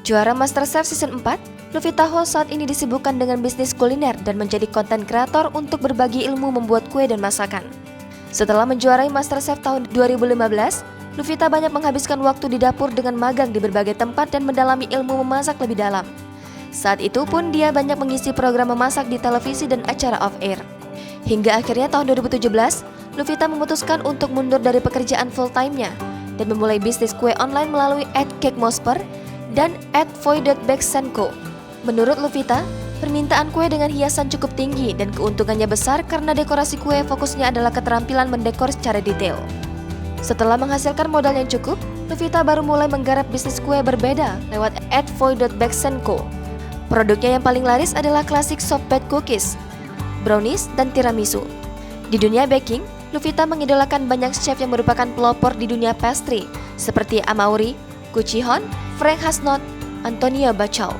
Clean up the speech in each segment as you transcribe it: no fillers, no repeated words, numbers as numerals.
Juara MasterChef Season 4, Luvita Ho saat ini disibukkan dengan bisnis kuliner dan menjadi konten kreator untuk berbagi ilmu membuat kue dan masakan. Setelah menjuarai MasterChef tahun 2015, Luvita banyak menghabiskan waktu di dapur dengan magang di berbagai tempat dan mendalami ilmu memasak lebih dalam. Saat itu pun dia banyak mengisi program memasak di televisi dan acara off-air. Hingga akhirnya tahun 2017, Luvita memutuskan untuk mundur dari pekerjaan full-time-nya dan memulai bisnis kue online melalui @cakemosper dan @voy.bakesenco. Menurut Luvita, permintaan kue dengan hiasan cukup tinggi dan keuntungannya besar karena dekorasi kue fokusnya adalah keterampilan mendekor secara detail. Setelah menghasilkan modal yang cukup, Luvita baru mulai menggarap bisnis kue berbeda lewat @voy.bakesenco. Produknya yang paling laris adalah klasik soft baked cookies, brownies, dan tiramisu. Di dunia baking, Luvita mengidolakan banyak chef yang merupakan pelopor di dunia pastry seperti Amaury, Gu Chihon, Frank Hasnot, Antonio Bacchao.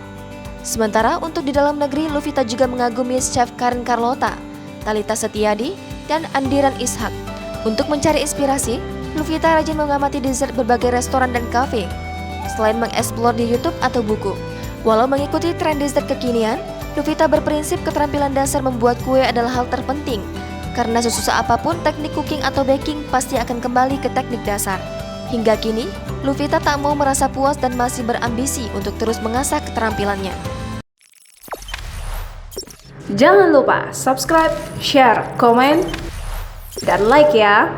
Sementara untuk di dalam negeri, Luvita juga mengagumi chef Karen Carlota, Talita Setiadi, dan Andiran Ishak. Untuk mencari inspirasi, Luvita rajin mengamati dessert berbagai restoran dan kafe, selain mengeksplor di YouTube atau buku. Walau mengikuti tren dessert kekinian, Luvita berprinsip keterampilan dasar membuat kue adalah hal terpenting, karena sesusah apapun teknik cooking atau baking pasti akan kembali ke teknik dasar. Hingga kini, Luvita tak mau merasa puas dan masih berambisi untuk terus mengasah keterampilannya. Jangan lupa subscribe, share, komen, dan like ya!